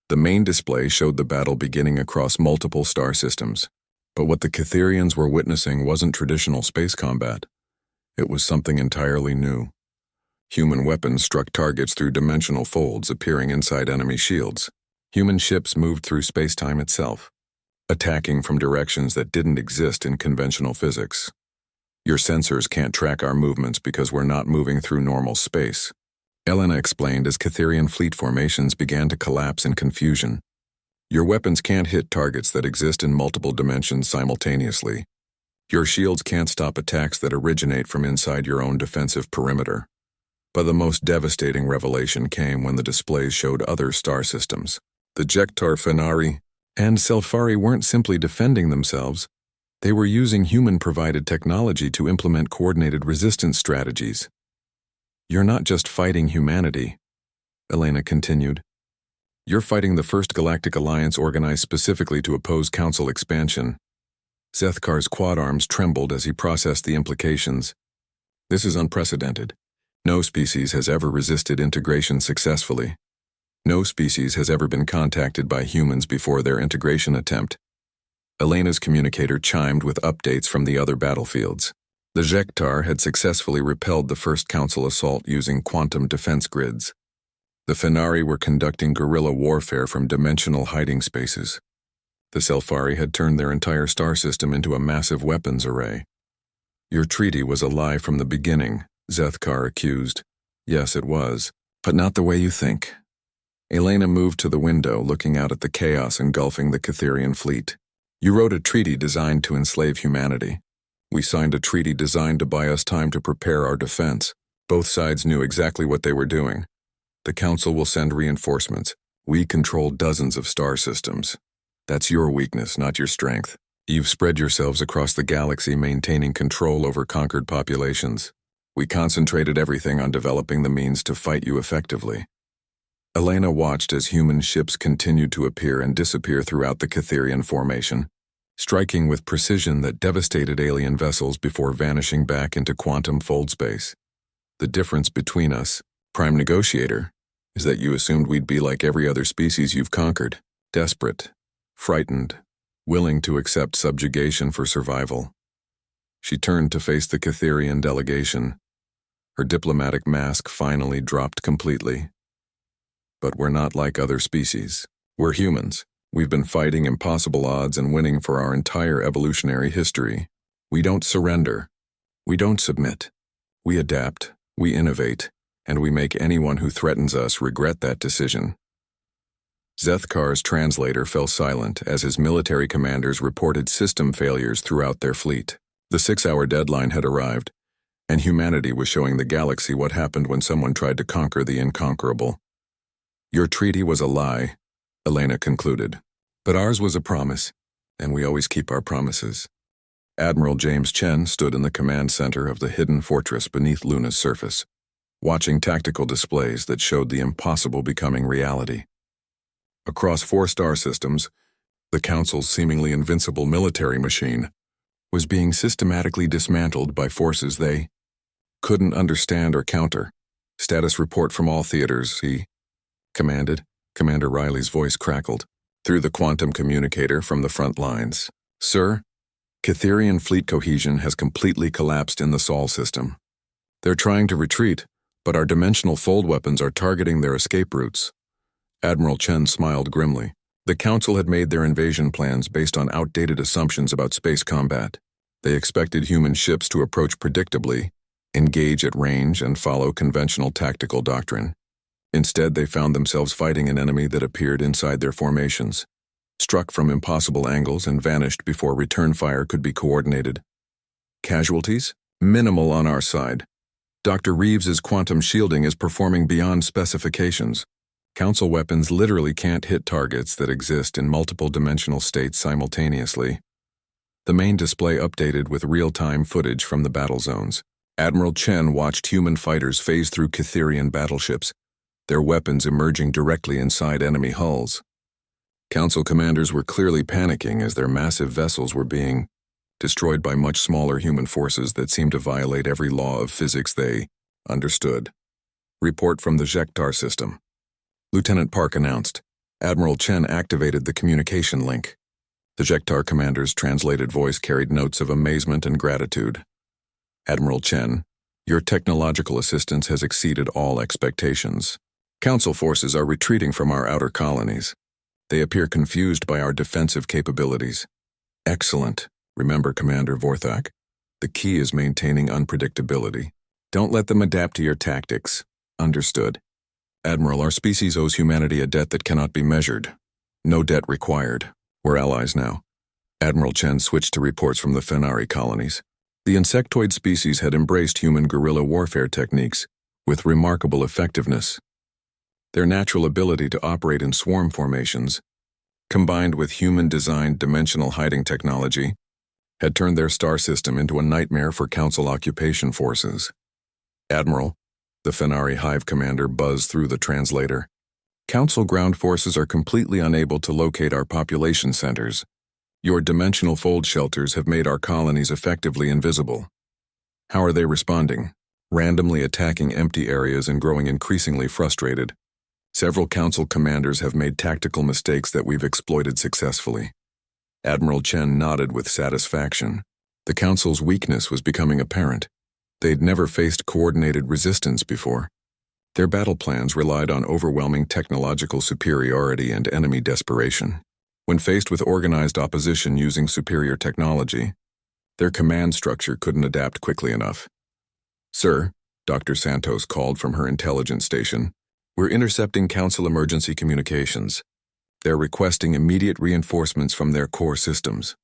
The main display showed the battle beginning across multiple star systems. But what the Catherians were witnessing wasn't traditional space combat. It was something entirely new. Human weapons struck targets through dimensional folds appearing inside enemy shields. Human ships moved through space-time itself, attacking from directions that didn't exist in conventional physics. Your sensors can't track our movements because we're not moving through normal space, Elena explained as Catherian fleet formations began to collapse in confusion. Your weapons can't hit targets that exist in multiple dimensions simultaneously. Your shields can't stop attacks that originate from inside your own defensive perimeter. But the most devastating revelation came when the displays showed other star systems. The Jektar Fenari and Selfari weren't simply defending themselves. They were using human-provided technology to implement coordinated resistance strategies. You're not just fighting humanity, Elena continued. You're fighting the first galactic alliance organized specifically to oppose Council expansion. Zethkar's quad arms trembled as he processed the implications. This is unprecedented. No species has ever resisted integration successfully. No species has ever been contacted by humans before their integration attempt. Elena's communicator chimed with updates from the other battlefields. The Jektar had successfully repelled the first Council assault using quantum defense grids. The Fenari were conducting guerrilla warfare from dimensional hiding spaces. The Selfari had turned their entire star system into a massive weapons array. Your treaty was a lie from the beginning, Zethkar accused. Yes, it was, but not the way you think. Elena moved to the window, looking out at the chaos engulfing the Catherian fleet. You wrote a treaty designed to enslave humanity. We signed a treaty designed to buy us time to prepare our defense. Both sides knew exactly what they were doing. The Council will send reinforcements. We control dozens of star systems. That's your weakness, not your strength. You've spread yourselves across the galaxy maintaining control over conquered populations. We concentrated everything on developing the means to fight you effectively. Elena watched as human ships continued to appear and disappear throughout the Catherian formation, striking with precision that devastated alien vessels before vanishing back into quantum fold space. The difference between us, Prime Negotiator, is that you assumed we'd be like every other species you've conquered, desperate, frightened, willing to accept subjugation for survival. She turned to face the Catherian delegation. Her diplomatic mask finally dropped completely. But we're not like other species. We're humans. We've been fighting impossible odds and winning for our entire evolutionary history. We don't surrender. We don't submit. We adapt, we innovate, and we make anyone who threatens us regret that decision. Zethkar's translator fell silent as his military commanders reported system failures throughout their fleet. The 6-hour deadline had arrived, and humanity was showing the galaxy what happened when someone tried to conquer the inconquerable. Your treaty was a lie, Elena concluded. But ours was a promise, and we always keep our promises. Admiral James Chen stood in the command center of the hidden fortress beneath Luna's surface, watching tactical displays that showed the impossible becoming reality. Across 4 star systems, The Council's seemingly invincible military machine was being systematically dismantled by forces they couldn't understand or counter. Status report from all theaters, he commanded. Commander Riley's voice crackled through the quantum communicator from the front lines. Sir, Catherian fleet cohesion has completely collapsed in the Sol system. They're trying to retreat, but our dimensional fold weapons are targeting their escape routes. Admiral Chen smiled grimly. The Council had made their invasion plans based on outdated assumptions about space combat. They expected human ships to approach predictably, engage at range, and follow conventional tactical doctrine. Instead, they found themselves fighting an enemy that appeared inside their formations, struck from impossible angles and vanished before return fire could be coordinated. Casualties? Minimal on our side. Dr. Reeves's quantum shielding is performing beyond specifications. Council weapons literally can't hit targets that exist in multiple dimensional states simultaneously. The main display updated with real-time footage from the battle zones. Admiral Chen watched human fighters phase through Catherian battleships, their weapons emerging directly inside enemy hulls. Council commanders were clearly panicking as their massive vessels were being destroyed by much smaller human forces that seemed to violate every law of physics they understood. Report from the Jektar system. Lieutenant Park announced. Admiral Chen activated the communication link. The Jektar commander's translated voice carried notes of amazement and gratitude. Admiral Chen, your technological assistance has exceeded all expectations. Council forces are retreating from our outer colonies. They appear confused by our defensive capabilities. Excellent. Remember, Commander Vorthak, the key is maintaining unpredictability. Don't let them adapt to your tactics. Understood. Admiral, our species owes humanity a debt that cannot be measured. No debt required. We're allies now. Admiral Chen switched to reports from the Fenari colonies. The insectoid species had embraced human guerrilla warfare techniques with remarkable effectiveness. Their natural ability to operate in swarm formations, combined with human-designed dimensional hiding technology, had turned their star system into a nightmare for Council occupation forces. Admiral, the Fenari Hive commander buzzed through the translator. Council ground forces are completely unable to locate our population centers. Your dimensional fold shelters have made our colonies effectively invisible. How are they responding? Randomly attacking empty areas and growing increasingly frustrated. Several Council commanders have made tactical mistakes that we've exploited successfully. Admiral Chen nodded with satisfaction. The Council's weakness was becoming apparent. They'd never faced coordinated resistance before. Their battle plans relied on overwhelming technological superiority and enemy desperation. When faced with organized opposition using superior technology, their command structure couldn't adapt quickly enough. Sir, Dr. Santos called from her intelligence station, we're intercepting Council emergency communications. They're requesting immediate reinforcements from their core systems.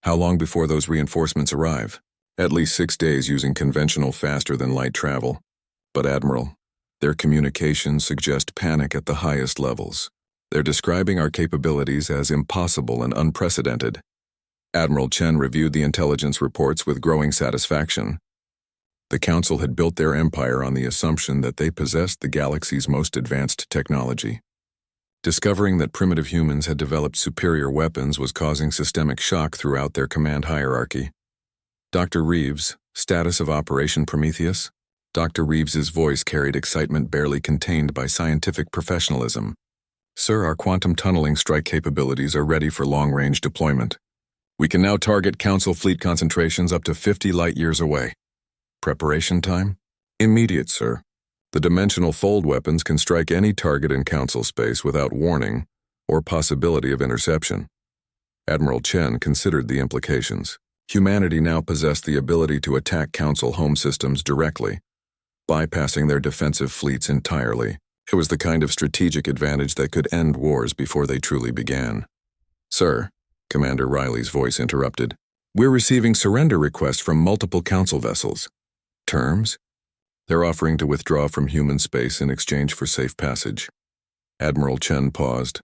How long before those reinforcements arrive? At least 6 days using conventional faster-than-light travel. But Admiral, their communications suggest panic at the highest levels. They're describing our capabilities as impossible and unprecedented. Admiral Chen reviewed the intelligence reports with growing satisfaction. The Council had built their empire on the assumption that they possessed the galaxy's most advanced technology. Discovering that primitive humans had developed superior weapons was causing systemic shock throughout their command hierarchy. Dr. Reeves, status of Operation Prometheus? Dr. Reeves's voice carried excitement barely contained by scientific professionalism. Sir, our quantum tunneling strike capabilities are ready for long-range deployment. We can now target Council fleet concentrations up to 50 light-years away. Preparation time? Immediate, sir. The dimensional fold weapons can strike any target in Council space without warning or possibility of interception. Admiral Chen considered the implications. Humanity now possessed the ability to attack Council home systems directly, bypassing their defensive fleets entirely. It was the kind of strategic advantage that could end wars before they truly began. Sir, Commander Riley's voice interrupted, we're receiving surrender requests from multiple Council vessels. Terms? They're offering to withdraw from human space in exchange for safe passage. Admiral Chen paused.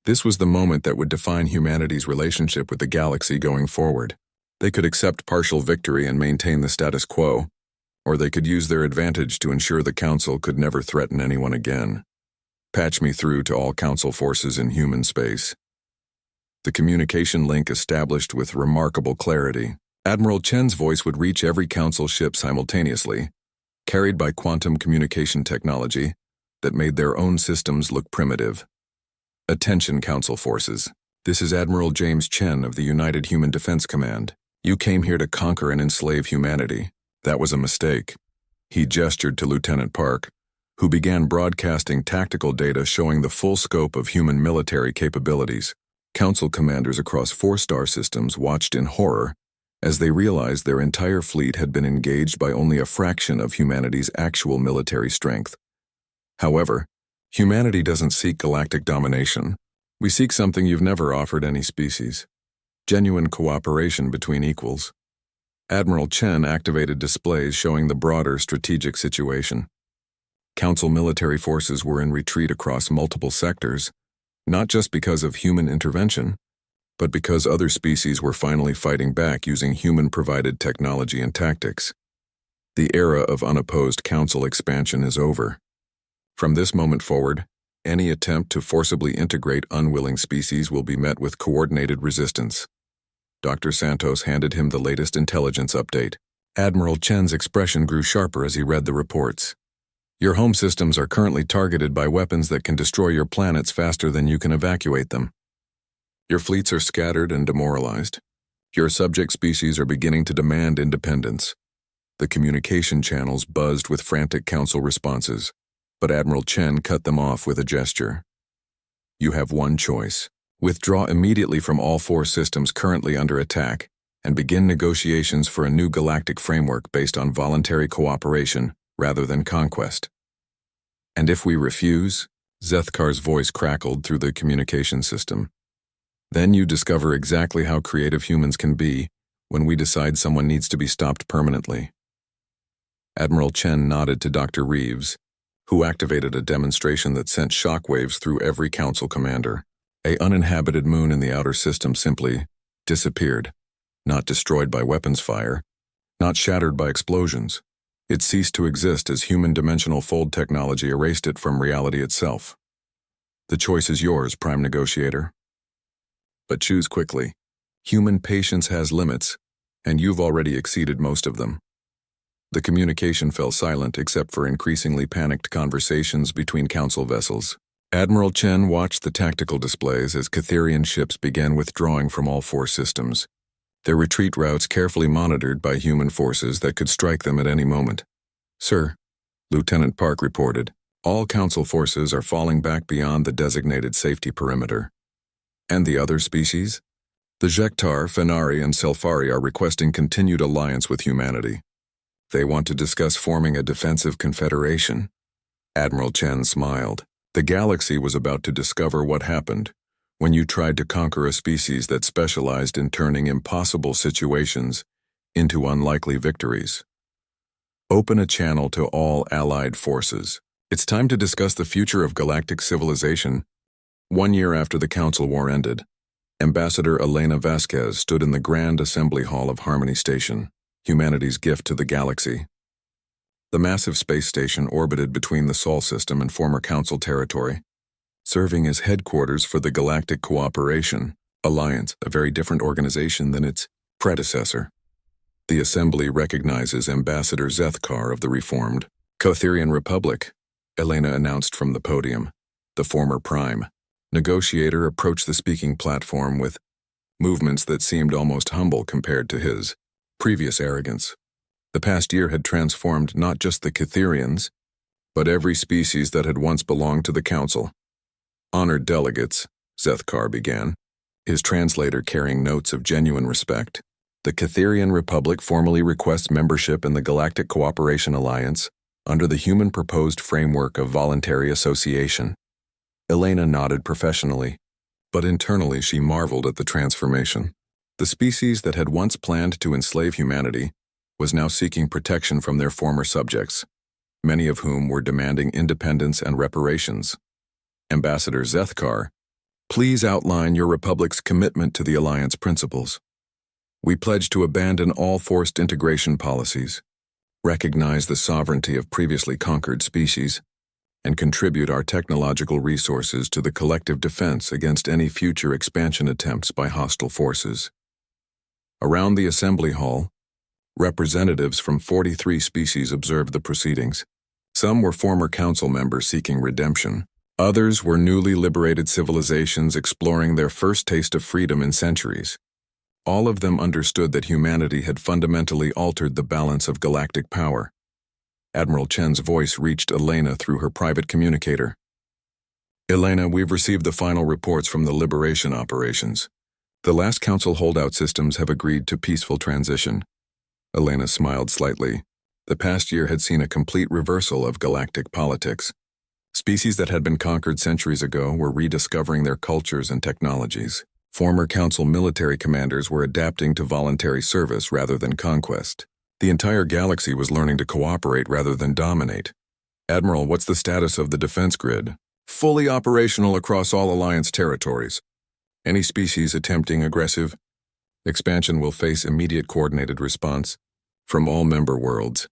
This was the moment that would define humanity's relationship with the galaxy going forward. They could accept partial victory and maintain the status quo, or they could use their advantage to ensure the Council could never threaten anyone again. Patch me through to all Council forces in human space. the communication link established with remarkable clarity. Admiral Chen's voice would reach every Council ship simultaneously, carried by quantum communication technology that made their own systems look primitive. Attention, Council forces. This is Admiral James Chen of the United Human Defense Command. You came here to conquer and enslave humanity. That was a mistake. He gestured to Lieutenant Park, who began broadcasting tactical data showing the full scope of human military capabilities. Council commanders across 4-star systems watched in horror as they realized their entire fleet had been engaged by only a fraction of humanity's actual military strength. However, humanity doesn't seek galactic domination. We seek something you've never offered any species: genuine cooperation between equals. Admiral Chen activated displays showing the broader strategic situation. Council military forces were in retreat across multiple sectors, not just because of human intervention, but because other species were finally fighting back using human-provided technology and tactics. The era of unopposed Council expansion is over. From this moment forward, any attempt to forcibly integrate unwilling species will be met with coordinated resistance. Dr. Santos handed him the latest intelligence update. Admiral Chen's expression grew sharper as he read the reports. Your home systems are currently targeted by weapons that can destroy your planets faster than you can evacuate them. Your fleets are scattered and demoralized. Your subject species are beginning to demand independence. The communication channels buzzed with frantic Council responses, but Admiral Chen cut them off with a gesture. You have one choice. Withdraw immediately from all 4 systems currently under attack and begin negotiations for a new galactic framework based on voluntary cooperation rather than conquest. And if we refuse, Zethkar's voice crackled through the communication system. Then you discover exactly how creative humans can be when we decide someone needs to be stopped permanently. Admiral Chen nodded to Dr. Reeves, who activated a demonstration that sent shockwaves through every Council commander. An uninhabited moon in the outer system simply disappeared, not destroyed by weapons fire, not shattered by explosions. It ceased to exist as human dimensional fold technology erased it from reality itself. The choice is yours, Prime Negotiator. But choose quickly. Human patience has limits, and you've already exceeded most of them. The communication fell silent except for increasingly panicked conversations between Council vessels. Admiral Chen watched the tactical displays as Catherian ships began withdrawing from all 4 systems, their retreat routes carefully monitored by human forces that could strike them at any moment. Sir, Lieutenant Park reported, all Council forces are falling back beyond the designated safety perimeter. And the other species? The Jektar, Fenari, and Selfari are requesting continued alliance with humanity. They want to discuss forming a defensive confederation. Admiral Chen smiled. The galaxy was about to discover what happened when you tried to conquer a species that specialized in turning impossible situations into unlikely victories. Open a channel to all allied forces. It's time to discuss the future of galactic civilization. 1 year after the Council War ended, Ambassador Elena Vasquez stood in the Grand Assembly Hall of Harmony Station, humanity's gift to the galaxy. The massive space station orbited between the Sol system and former Council territory, serving as headquarters for the Galactic Cooperation Alliance, a very different organization than its predecessor. The Assembly recognizes Ambassador Zethkar of the reformed Cotherian Republic, Elena announced from the podium. The former Prime Negotiator approached the speaking platform with movements that seemed almost humble compared to his previous arrogance. The past year had transformed not just the Catherians, but every species that had once belonged to the Council. Honored delegates, Zethkar began, his translator carrying notes of genuine respect. The Catherian Republic formally requests membership in the Galactic Cooperation Alliance under the human proposed framework of voluntary association. Elena nodded professionally, but internally she marveled at the transformation. The species that had once planned to enslave humanity was now seeking protection from their former subjects, many of whom were demanding independence and reparations. Ambassador Zethkar, please outline your Republic's commitment to the Alliance principles. We pledge to abandon all forced integration policies, recognize the sovereignty of previously conquered species, and contribute our technological resources to the collective defense against any future expansion attempts by hostile forces. Around the assembly hall, representatives from 43 species observed the proceedings. Some were former council members seeking redemption. Others were newly liberated civilizations exploring their first taste of freedom in centuries. All of them understood that humanity had fundamentally altered the balance of galactic power. Admiral Chen's voice reached Elena through her private communicator. Elena, we've received the final reports from the liberation operations. The last council holdout systems have agreed to peaceful transition. Elena smiled slightly. The past year had seen a complete reversal of galactic politics. Species that had been conquered centuries ago were rediscovering their cultures and technologies. Former council military commanders were adapting to voluntary service rather than conquest. The entire galaxy was learning to cooperate rather than dominate. Admiral, what's the status of the defense grid? Fully operational across all Alliance territories. Any species attempting aggressive expansion will face immediate coordinated response from all member worlds.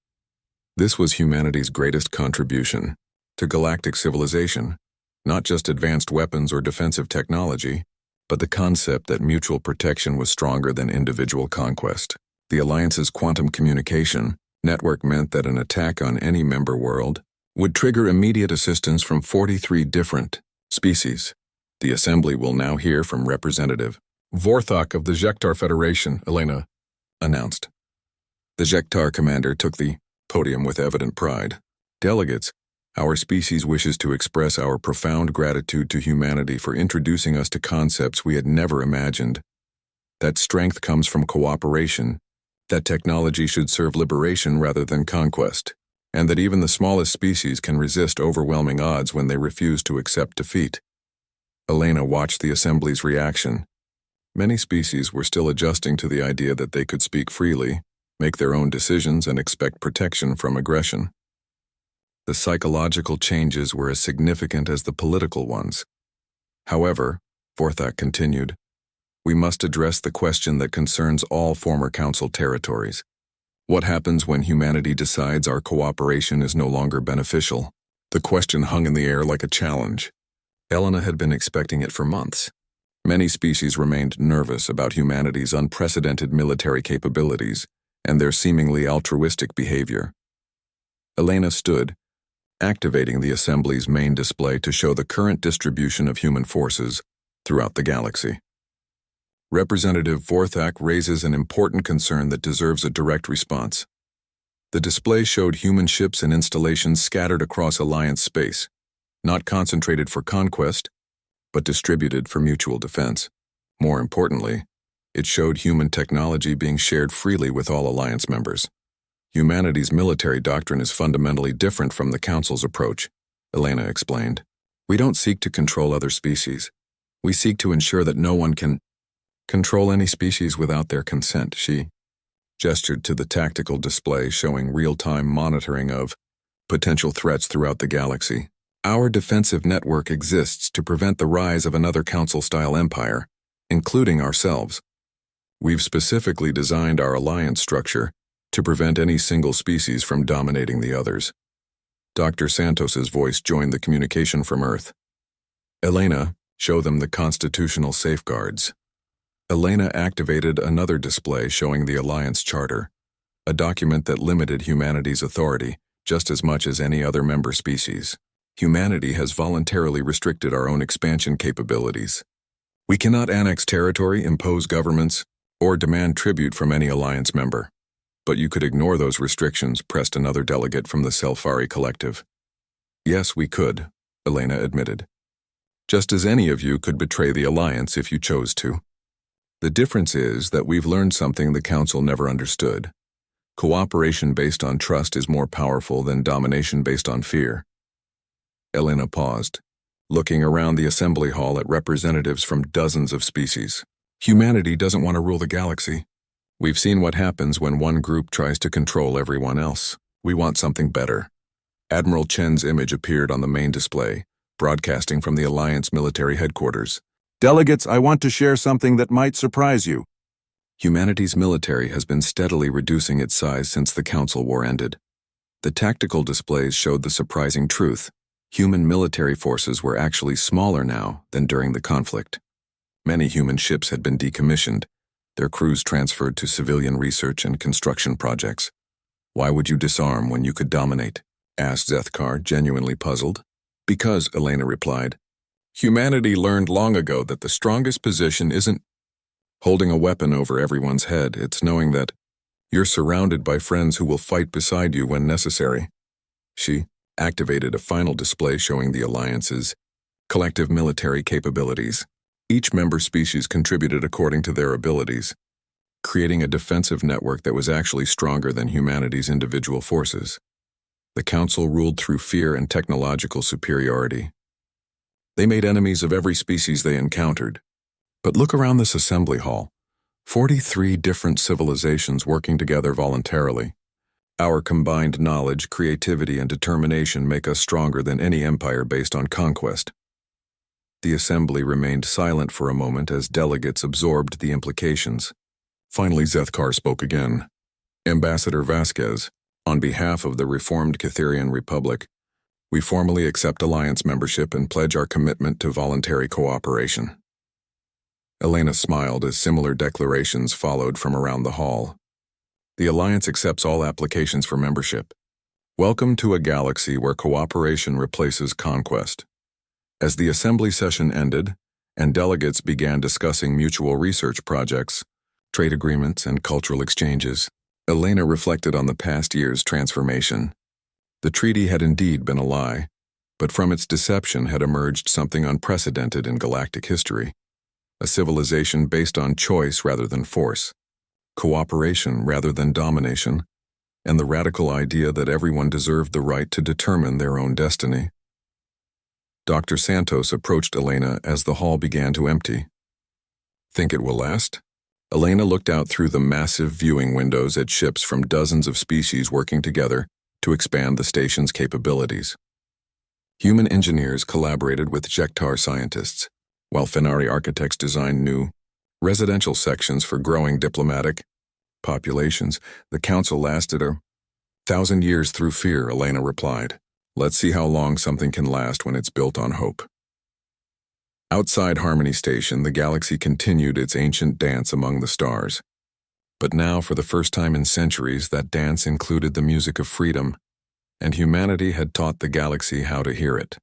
This was humanity's greatest contribution to galactic civilization, not just advanced weapons or defensive technology, but the concept that mutual protection was stronger than individual conquest. The Alliance's quantum communication network meant that an attack on any member world would trigger immediate assistance from 43 different species. The Assembly will now hear from Representative Vorthok of the Jektar Federation, Elena announced. The Jektar commander took the podium with evident pride. Delegates, our species wishes to express our profound gratitude to humanity for introducing us to concepts we had never imagined. That strength comes from cooperation, that technology should serve liberation rather than conquest, and that even the smallest species can resist overwhelming odds when they refuse to accept defeat. Elena watched the Assembly's reaction. Many species were still adjusting to the idea that they could speak freely, make their own decisions, and expect protection from aggression. The psychological changes were as significant as the political ones. However, Vorthok continued, we must address the question that concerns all former council territories. What happens when humanity decides our cooperation is no longer beneficial? The question hung in the air like a challenge. Elena had been expecting it for months. Many species remained nervous about humanity's unprecedented military capabilities and their seemingly altruistic behavior. Elena stood, activating the Assembly's main display to show the current distribution of human forces throughout the galaxy. Representative Vorthok raises an important concern that deserves a direct response. The display showed human ships and installations scattered across Alliance space, not concentrated for conquest, but distributed for mutual defense. More importantly, it showed human technology being shared freely with all Alliance members. Humanity's military doctrine is fundamentally different from the Council's approach, Elena explained. We don't seek to control other species. We seek to ensure that no one can control any species without their consent. She gestured to the tactical display showing real-time monitoring of potential threats throughout the galaxy. Our defensive network exists to prevent the rise of another Council-style empire, including ourselves. We've specifically designed our alliance structure to prevent any single species from dominating the others. Dr. Santos's voice joined the communication from Earth. Elena, show them the constitutional safeguards. Elena activated another display showing the Alliance Charter, a document that limited humanity's authority just as much as any other member species. Humanity has voluntarily restricted our own expansion capabilities. We cannot annex territory, impose governments, or demand tribute from any Alliance member. But you could ignore those restrictions, pressed another delegate from the Selfari Collective. Yes, we could, Elena admitted. Just as any of you could betray the Alliance if you chose to. The difference is that we've learned something the Council never understood. Cooperation based on trust is more powerful than domination based on fear. Elena paused, looking around the assembly hall at representatives from dozens of species. Humanity doesn't want to rule the galaxy. We've seen what happens when one group tries to control everyone else. We want something better. Admiral Chen's image appeared on the main display, broadcasting from the Alliance military headquarters. Delegates, I want to share something that might surprise you. Humanity's military has been steadily reducing its size since the Council War ended. The tactical displays showed the surprising truth. Human military forces were actually smaller now than during the conflict. Many human ships had been decommissioned, their crews transferred to civilian research and construction projects. "Why would you disarm when you could dominate?" asked Zethkar, genuinely puzzled. "Because," Elena replied, "humanity learned long ago that the strongest position isn't holding a weapon over everyone's head, it's knowing that you're surrounded by friends who will fight beside you when necessary." She activated a final display showing the Alliance's collective military capabilities. Each member species contributed according to their abilities, creating a defensive network that was actually stronger than humanity's individual forces. The Council ruled through fear and technological superiority. They made enemies of every species they encountered. But look around this assembly hall. 43 different civilizations working together voluntarily. Our combined knowledge, creativity, and determination make us stronger than any empire based on conquest. The assembly remained silent for a moment as delegates absorbed the implications. Finally, Zethkar spoke again. "Ambassador Vasquez, on behalf of the reformed Catherian Republic, we formally accept Alliance membership and pledge our commitment to voluntary cooperation." Elena smiled as similar declarations followed from around the hall. "The Alliance accepts all applications for membership. Welcome to a galaxy where cooperation replaces conquest." As the assembly session ended, and delegates began discussing mutual research projects, trade agreements, and cultural exchanges, Elena reflected on the past year's transformation. The treaty had indeed been a lie, but from its deception had emerged something unprecedented in galactic history. A civilization based on choice rather than force, cooperation rather than domination, and the radical idea that everyone deserved the right to determine their own destiny. Dr. Santos approached Elena as the hall began to empty. "Think it will last?" Elena looked out through the massive viewing windows at ships from dozens of species working together to expand the station's capabilities. Human engineers collaborated with Jektar scientists, while Fenari architects designed new residential sections for growing diplomatic populations. "The council lasted 1,000 years through fear," Elena replied. "Let's see how long something can last when it's built on hope." Outside Harmony Station, the galaxy continued its ancient dance among the stars. But now, for the first time in centuries, that dance included the music of freedom, and humanity had taught the galaxy how to hear it.